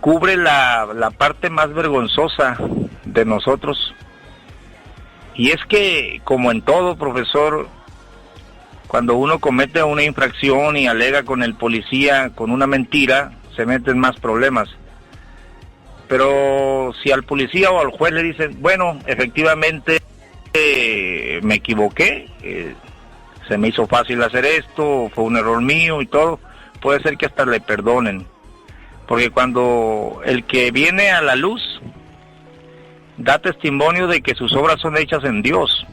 cubre la parte más vergonzosa de nosotros. Y es que, como en todo, profesor, cuando uno comete una infracción y alega con el policía con una mentira, se meten más problemas. Pero si al policía o al juez le dicen, bueno, efectivamente me equivoqué, se me hizo fácil hacer esto, fue un error mío y todo, puede ser que hasta le perdonen. Porque cuando el que viene a la luz da testimonio de que sus obras son hechas en Dios,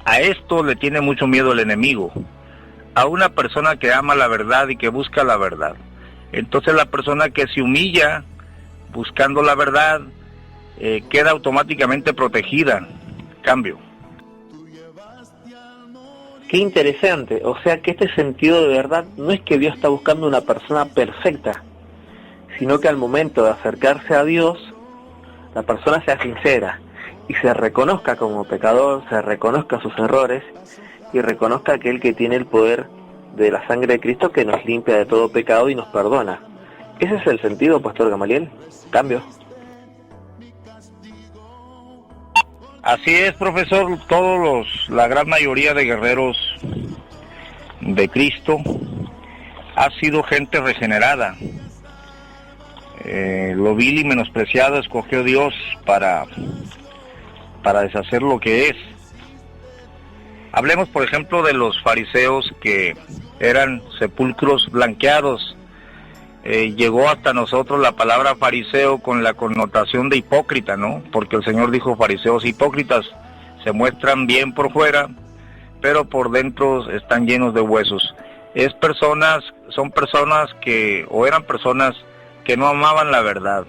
a esto le tiene mucho miedo el enemigo, a una persona que ama la verdad y que busca la verdad. Entonces la persona que se humilla buscando la verdad queda automáticamente protegida. Cambio. Qué interesante, o sea que este sentido de verdad no es que Dios está buscando una persona perfecta, sino que al momento de acercarse a Dios, la persona sea sincera y se reconozca como pecador, se reconozca sus errores y reconozca aquel que tiene el poder de la sangre de Cristo que nos limpia de todo pecado y nos perdona. Ese es el sentido, Pastor Gamaliel. Cambio. Así es, profesor. La gran mayoría de guerreros de Cristo ha sido gente regenerada. Lo vil y menospreciado escogió Dios para deshacer lo que es. Hablemos, por ejemplo, de los fariseos, que eran sepulcros blanqueados. Llegó hasta nosotros la palabra fariseo con la connotación de hipócrita, ¿no? Porque el Señor dijo: fariseos hipócritas, se muestran bien por fuera, pero por dentro están llenos de huesos. Son personas que, o eran personas que no amaban la verdad.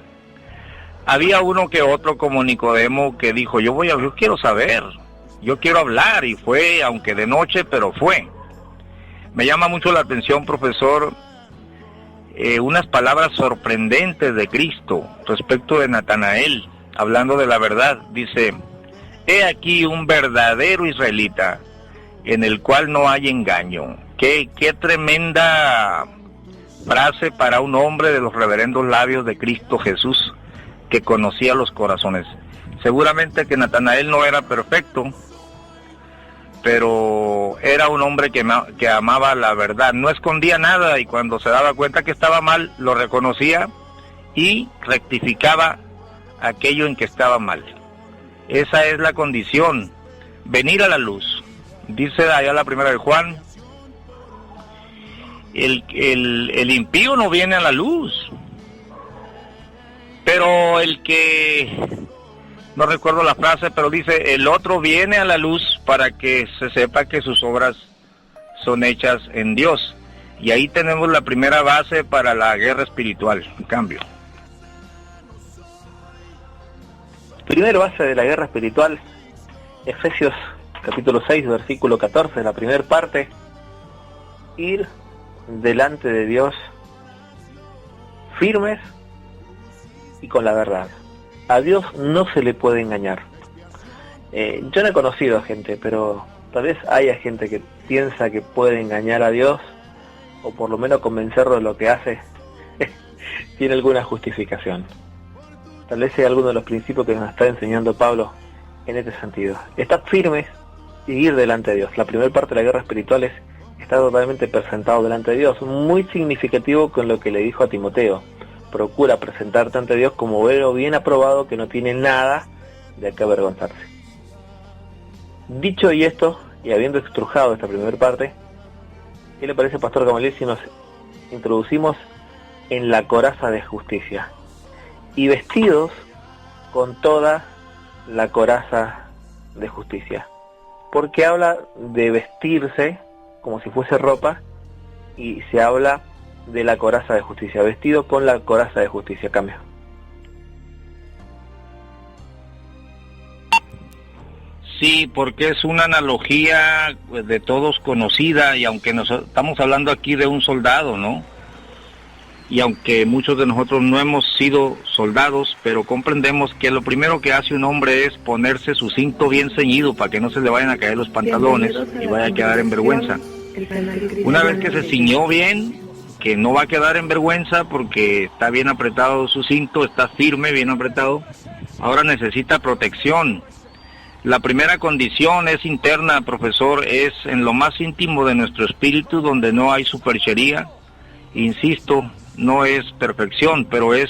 Había uno que otro como Nicodemo que dijo: yo quiero saber, yo quiero hablar, y fue, aunque de noche, pero fue. Me llama mucho la atención, profesor, unas palabras sorprendentes de Cristo respecto de Natanael, hablando de la verdad. Dice: he aquí un verdadero israelita, en el cual no hay engaño. Qué tremenda frase para un hombre de los reverendos labios de Cristo Jesús, que conocía los corazones. Seguramente que Natanael no era perfecto, pero era un hombre que amaba la verdad, no escondía nada, y cuando se daba cuenta que estaba mal, lo reconocía y rectificaba aquello en que estaba mal. Esa es la condición, venir a la luz. Dice allá la primera de Juan, el impío no viene a la luz, pero el que... no recuerdo la frase, pero dice: el otro viene a la luz para que se sepa que sus obras son hechas en Dios. Y ahí tenemos la primera base para la guerra espiritual. En cambio, primera base de la guerra espiritual, Efesios capítulo 6, versículo 14, la primera parte: ir delante de Dios firmes y con la verdad. A Dios no se le puede engañar. Yo no he conocido a gente, pero tal vez haya gente que piensa que puede engañar a Dios, o por lo menos convencerlo de lo que hace, tiene alguna justificación. Tal vez sea alguno de los principios que nos está enseñando Pablo en este sentido. Estar firmes y ir delante de Dios. La primera parte de la guerra espiritual es estar totalmente presentado delante de Dios. Muy significativo con lo que le dijo a Timoteo: procura presentarte ante Dios como obrero bien aprobado, que no tiene nada de qué avergonzarse. Dicho y esto, y habiendo estrujado esta primera parte, ¿qué le parece, Pastor Gamaliel, si nos introducimos en la coraza de justicia? Y vestidos con toda la coraza de justicia. Porque habla de vestirse como si fuese ropa, y se habla de la coraza de justicia, vestido con la coraza de justicia. Cambio. Sí, porque es una analogía de todos conocida, y aunque estamos hablando aquí de un soldado, ¿no? Y aunque muchos de nosotros no hemos sido soldados, pero comprendemos que lo primero que hace un hombre es ponerse su cinto bien ceñido para que no se le vayan a caer los pantalones y vaya a quedar en vergüenza. Una vez que se ciñó bien, que no va a quedar en vergüenza porque está bien apretado su cinto, está firme, bien apretado. Ahora necesita protección. La primera condición es interna, profesor, es en lo más íntimo de nuestro espíritu, donde no hay superchería. Insisto, no es perfección, pero es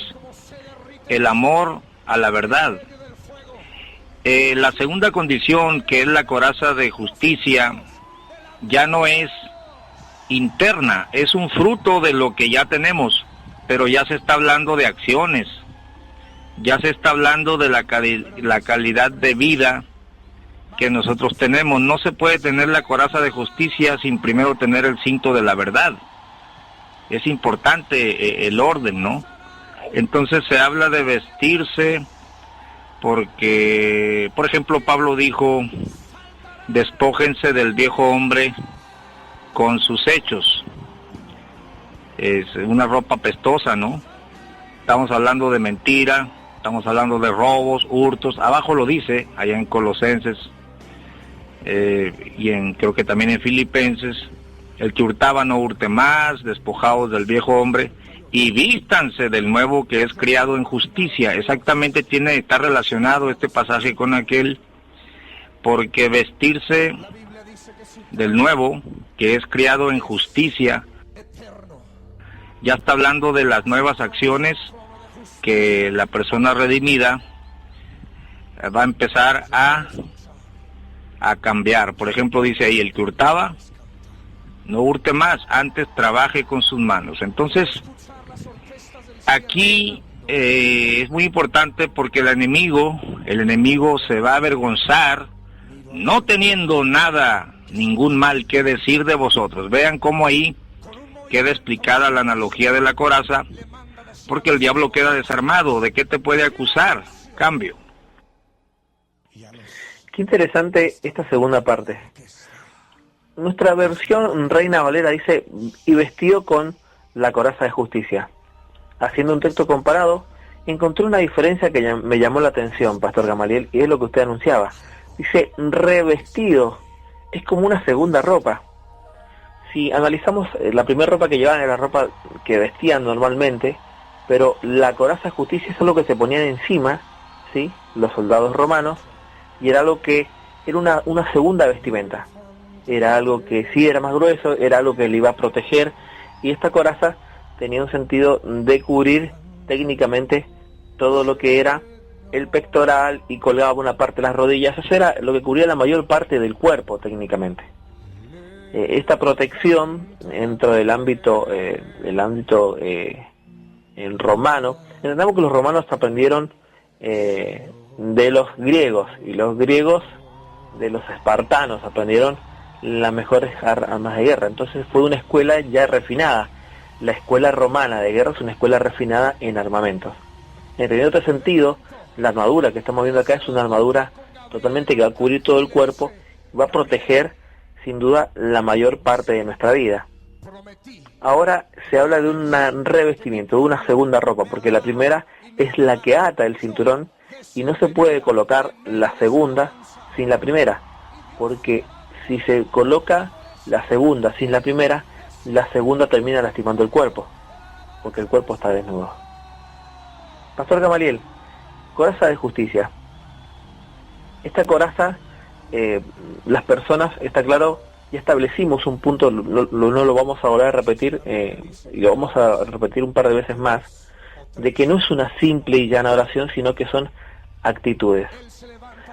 el amor a la verdad. La segunda condición, que es la coraza de justicia, ya no es interna, es un fruto de lo que ya tenemos, pero ya se está hablando de acciones, ya se está hablando de la calidad de vida que nosotros tenemos. No se puede tener la coraza de justicia sin primero tener el cinto de la verdad. Es importante el orden, ¿no? Entonces se habla de vestirse porque, por ejemplo, Pablo dijo, despójense del viejo hombre con sus hechos. Es una ropa pestosa, ¿no? Estamos hablando de mentira, estamos hablando de robos, hurtos. Abajo lo dice, allá en Colosenses, y creo que también en Filipenses, el que hurtaba no hurte más, despojados del viejo hombre, y vístanse del nuevo que es criado en justicia. Exactamente está relacionado este pasaje con aquel, porque vestirse del nuevo que es criado en justicia, ya está hablando de las nuevas acciones que la persona redimida va a empezar a cambiar. Por ejemplo, dice ahí, el que hurtaba, no hurte más, antes trabaje con sus manos. Entonces, aquí es muy importante porque el enemigo se va a avergonzar, no teniendo nada, ningún mal que decir de vosotros. Vean cómo ahí queda explicada la analogía de la coraza, porque el diablo queda desarmado. ¿De qué te puede acusar? Cambio. Qué interesante esta segunda parte. Nuestra versión Reina Valera dice, y vestido con la coraza de justicia. Haciendo un texto comparado, encontré una diferencia que me llamó la atención, Pastor Gamaliel, y es lo que usted anunciaba. Dice, revestido, es como una segunda ropa. Si analizamos, la primera ropa que llevaban era la ropa que vestían normalmente, pero la coraza de justicia es algo que se ponían encima, ¿sí?, los soldados romanos, y era algo que era una segunda vestimenta. Era algo que sí era más grueso, era algo que le iba a proteger, y esta coraza tenía un sentido de cubrir técnicamente todo lo que era el pectoral y colgaba una parte de las rodillas. Eso era lo que cubría la mayor parte del cuerpo técnicamente. Esta protección dentro del ámbito romano, entendamos que los romanos aprendieron de los griegos, y los griegos de los espartanos aprendieron las mejores armas de guerra. Entonces fue una escuela ya refinada. La escuela romana de guerra es una escuela refinada en armamentos. En otro sentido, la armadura que estamos viendo acá es una armadura totalmente que va a cubrir todo el cuerpo, va a proteger sin duda la mayor parte de nuestra vida. Ahora se habla de un revestimiento, de una segunda ropa, porque la primera es la que ata el cinturón y no se puede colocar la segunda sin la primera, porque si se coloca la segunda sin la segunda termina lastimando el cuerpo, porque el cuerpo está desnudo. Pastor Gamaliel, coraza de justicia. Esta coraza, las personas, está claro, ya establecimos un punto, no lo vamos a volver a repetir, y lo vamos a repetir un par de veces más, de que no es una simple y llana oración, sino que son actitudes.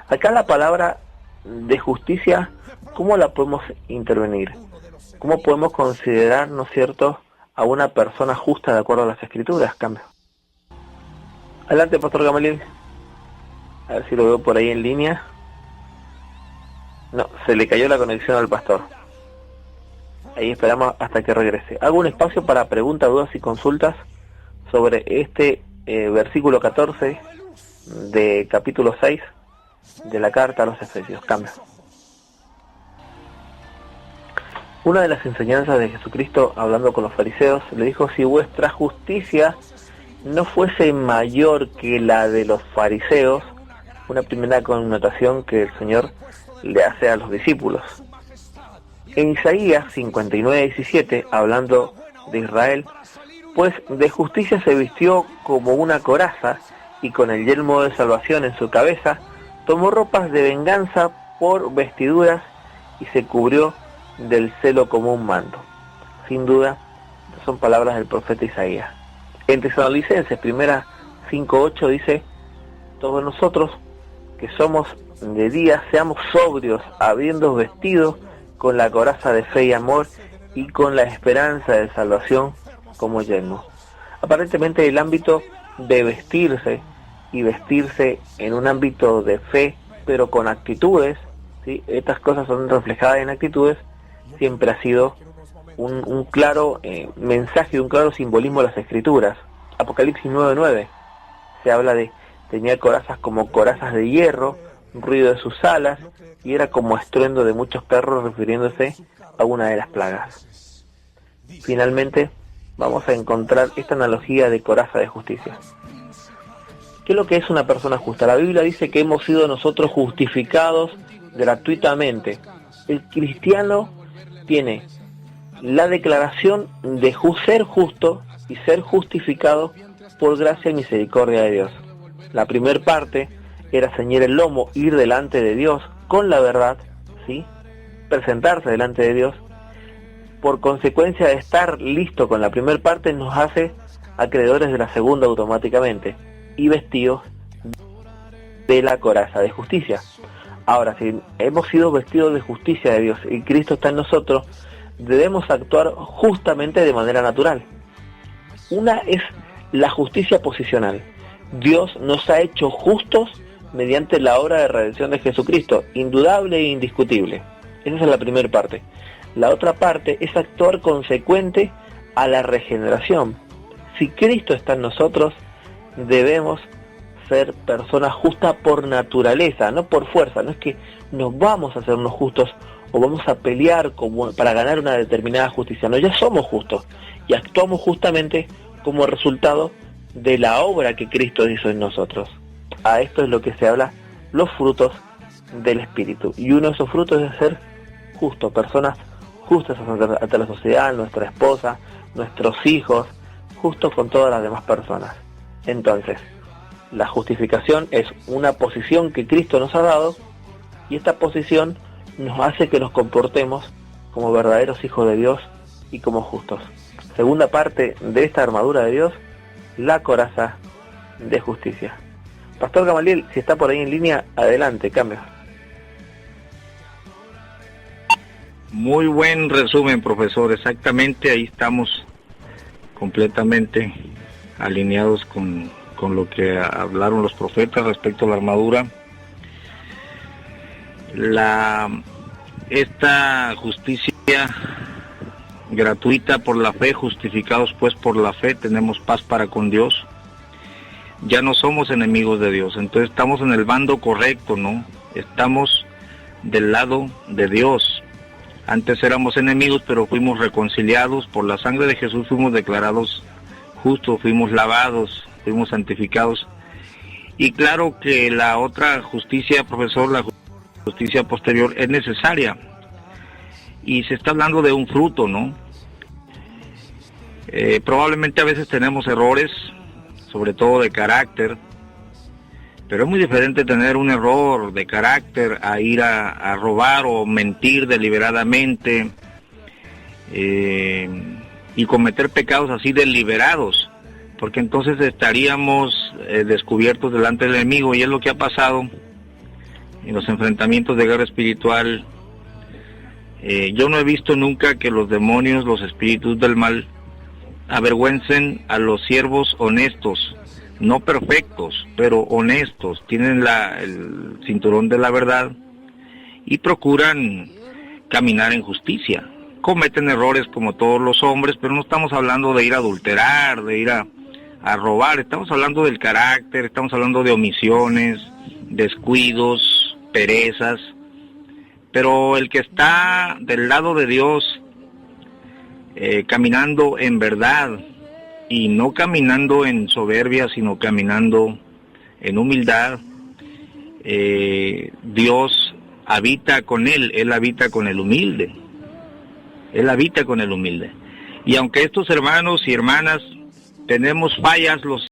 Acá la palabra de justicia, ¿cómo la podemos intervenir? ¿Cómo podemos considerar, ¿no es cierto?, a una persona justa de acuerdo a las Escrituras? Cambio. Adelante, Pastor Gamaliel. A ver si lo veo por ahí en línea. No, se le cayó la conexión al pastor. Ahí esperamos hasta que regrese. Hago un espacio para preguntas, dudas y consultas sobre este versículo 14 de capítulo 6 de la carta a los Efesios. Cambio. Una de las enseñanzas de Jesucristo, hablando con los fariseos, le dijo: si vuestra justicia no fuese mayor que la de los fariseos, una primera connotación que el Señor le hace a los discípulos. En Isaías 59:17, hablando de Israel, pues de justicia se vistió como una coraza, y con el yelmo de salvación en su cabeza, tomó ropas de venganza por vestiduras, y se cubrió del celo como un manto. Sin duda, son palabras del profeta Isaías. En Tesalonicenses, 1:5-8 dice: todos nosotros que somos de día, seamos sobrios, habiendo vestido con la coraza de fe y amor, y con la esperanza de salvación como yelmo. Aparentemente el ámbito de vestirse, y vestirse en un ámbito de fe, pero con actitudes, ¿sí? Estas cosas son reflejadas en actitudes, siempre ha sido un claro mensaje, un claro simbolismo de las Escrituras. Apocalipsis 9:9 se habla de: tenía corazas como corazas de hierro, ruido de sus alas, y era como estruendo de muchos carros, refiriéndose a una de las plagas. Finalmente, vamos a encontrar esta analogía de coraza de justicia. ¿Qué es lo que es una persona justa? La Biblia dice que hemos sido nosotros justificados gratuitamente. El cristiano tiene la declaración de ser justo y ser justificado por gracia y misericordia de Dios. La primera parte era ceñir el lomo, ir delante de Dios con la verdad, ¿sí? Presentarse delante de Dios. Por consecuencia de estar listo con la primera parte, nos hace acreedores de la segunda automáticamente, y vestidos de la coraza de justicia. Ahora, si hemos sido vestidos de justicia de Dios y Cristo está en nosotros, debemos actuar justamente de manera natural. Una es la justicia posicional. Dios nos ha hecho justos mediante la obra de redención de Jesucristo, indudable e indiscutible. Esa es la primera parte. La otra parte es actuar consecuente a la regeneración. Si Cristo está en nosotros, debemos ser personas justas por naturaleza, no por fuerza. No es que nos vamos a hacernos justos o vamos a pelear para ganar una determinada justicia. No, ya somos justos y actuamos justamente como resultado de la obra que Cristo hizo en nosotros. A esto es lo que se habla, los frutos del Espíritu. Y uno de esos frutos es ser justo, personas justas ante la sociedad, nuestra esposa, nuestros hijos, justos con todas las demás personas. Entonces, la justificación es una posición que Cristo nos ha dado, y esta posición nos hace que nos comportemos como verdaderos hijos de Dios y como justos. Segunda parte de esta armadura de Dios, la coraza de justicia. Pastor Gamaliel, si está por ahí en línea, adelante, cambio. Muy buen resumen, profesor. Exactamente, ahí estamos completamente alineados con lo que hablaron los profetas respecto a la armadura. Esta justicia gratuita por la fe, justificados pues por la fe, tenemos paz para con Dios. Ya no somos enemigos de Dios, entonces estamos en el bando correcto, ¿no? Estamos del lado de Dios. Antes éramos enemigos, pero fuimos reconciliados por la sangre de Jesús, fuimos declarados justos, fuimos lavados, fuimos santificados. Y claro que la otra justicia, profesor, la justicia posterior es necesaria. Y se está hablando de un fruto, ¿no? Probablemente a veces tenemos errores, sobre todo de carácter, pero es muy diferente tener un error de carácter a ir a robar o mentir deliberadamente y cometer pecados así deliberados, porque entonces estaríamos descubiertos delante del enemigo, y es lo que ha pasado en los enfrentamientos de guerra espiritual. Yo no he visto nunca que los demonios, los espíritus del mal, avergüencen a los siervos honestos, no perfectos, pero honestos, tienen el cinturón de la verdad y procuran caminar en justicia. Cometen errores como todos los hombres, pero no estamos hablando de ir a adulterar, de ir a robar, estamos hablando del carácter, estamos hablando de omisiones, descuidos, perezas. Pero el que está del lado de Dios, caminando en verdad, y no caminando en soberbia, sino caminando en humildad, Dios habita con él habita con el humilde, él habita con el humilde. Y aunque estos hermanos y hermanas tenemos fallas, los